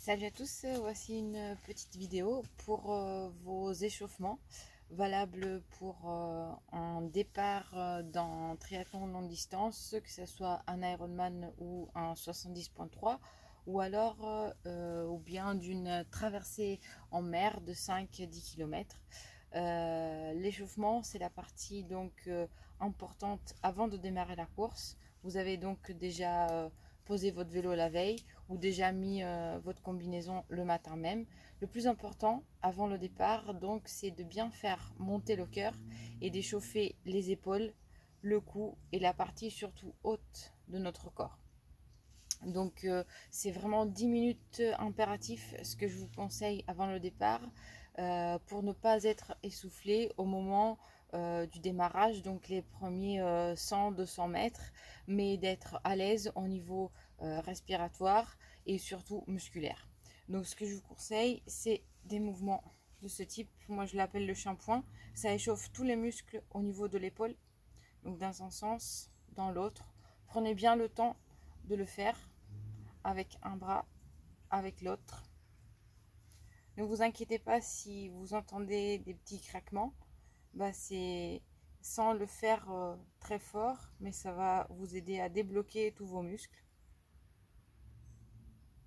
Salut à tous, voici une petite vidéo pour vos échauffements valables pour un départ dans triathlon longue distance, que ce soit un Ironman ou un 70.3 ou alors ou bien d'une traversée en mer de 5-10 km. L'échauffement, c'est la partie donc importante avant de démarrer la course. Vous avez donc déjà posé votre vélo la veille ou déjà mis votre combinaison le matin même. Le plus important avant le départ, donc, c'est de bien faire monter le cœur et d'échauffer les épaules, le cou et la partie surtout haute de notre corps. Donc c'est vraiment 10 minutes impératif ce que je vous conseille avant le départ pour ne pas être essoufflé au moment du démarrage, donc les premiers 100-200 mètres, mais d'être à l'aise au niveau respiratoire et surtout musculaire. Donc ce que je vous conseille, c'est des mouvements de ce type. Moi je l'appelle le shampoing. Ça échauffe tous les muscles au niveau de l'épaule, donc dans un sens, dans l'autre. Prenez bien le temps de le faire avec un bras, avec l'autre. Ne vous inquiétez pas si vous entendez des petits craquements. C'est sans le faire très fort, mais ça va vous aider à débloquer tous vos muscles.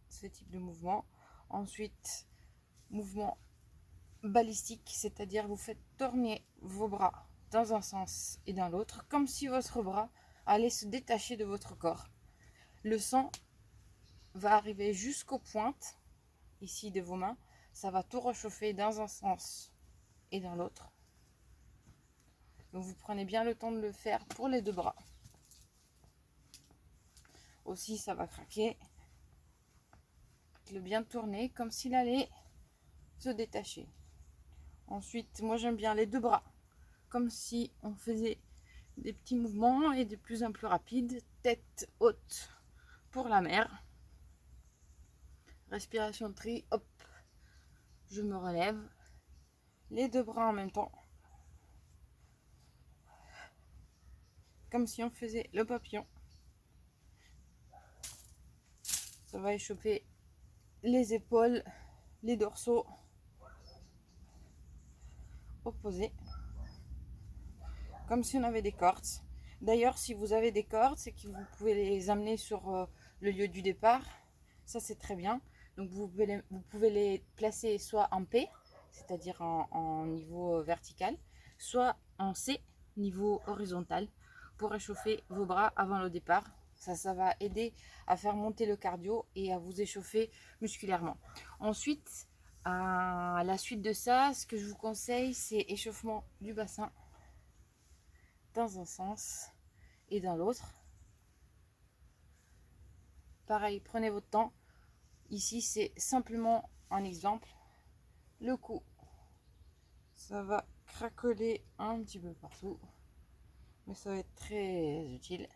Ce type de mouvement. Ensuite, mouvement balistique, c'est-à-dire vous faites tourner vos bras dans un sens et dans l'autre, comme si votre bras allait se détacher de votre corps. Le sang va arriver jusqu'aux pointes ici de vos mains. Ça va tout réchauffer dans un sens et dans l'autre. Donc vous prenez bien le temps de le faire pour les deux bras. Aussi ça va craquer. Le bien tourner comme s'il allait se détacher. Ensuite, moi j'aime bien les deux bras, comme si on faisait des petits mouvements et de plus en plus rapides. Tête haute pour la mer. Respiration tri, hop, je me relève. Les deux bras en même temps. Comme si on faisait le papillon. Ça va échauffer les épaules, les dorsaux opposés. Comme si on avait des cordes. D'ailleurs, si vous avez des cordes, c'est que vous pouvez les amener sur le lieu du départ. Ça, c'est très bien. Donc, vous pouvez les placer soit en P, c'est-à-dire en niveau vertical, soit en C, niveau horizontal, pour réchauffer vos bras avant le départ. Ça va aider à faire monter le cardio et à vous échauffer musculairement. Ensuite, à la suite de ça, ce que je vous conseille, c'est échauffement du bassin dans un sens et dans l'autre. Pareil, prenez votre temps. Ici, c'est simplement un exemple. Le cou, ça va craqueler un petit peu partout, mais ça va être très utile.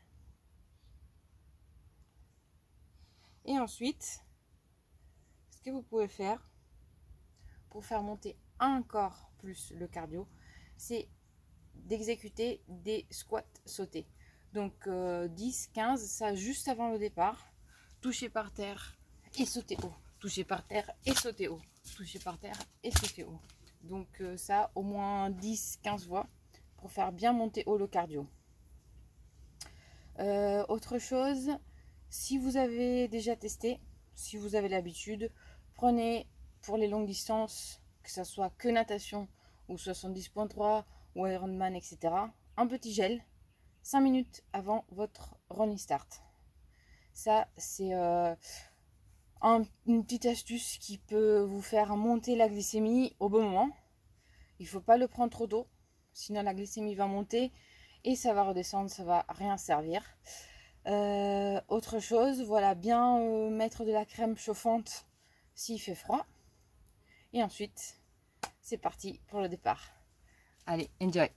Et ensuite, ce que vous pouvez faire pour faire monter encore plus le cardio, c'est d'exécuter des squats sautés. Donc 10-15, ça juste avant le départ. Toucher par terre et sauter haut. Toucher par terre et sauter haut. Toucher par terre et sauter haut. Donc ça, au moins 10-15 fois pour faire bien monter haut le cardio. Autre chose, si vous avez déjà testé, si vous avez l'habitude, prenez pour les longues distances, que ce soit que natation ou 70.3 ou Ironman, etc., un petit gel 5 minutes avant votre running start. Ça, c'est une petite astuce qui peut vous faire monter la glycémie au bon moment. Il ne faut pas le prendre trop tôt, sinon la glycémie va monter et ça va redescendre, ça va rien servir. Autre chose, voilà, bien mettre de la crème chauffante s'il fait froid. Et ensuite, c'est parti pour le départ. Allez, enjoy!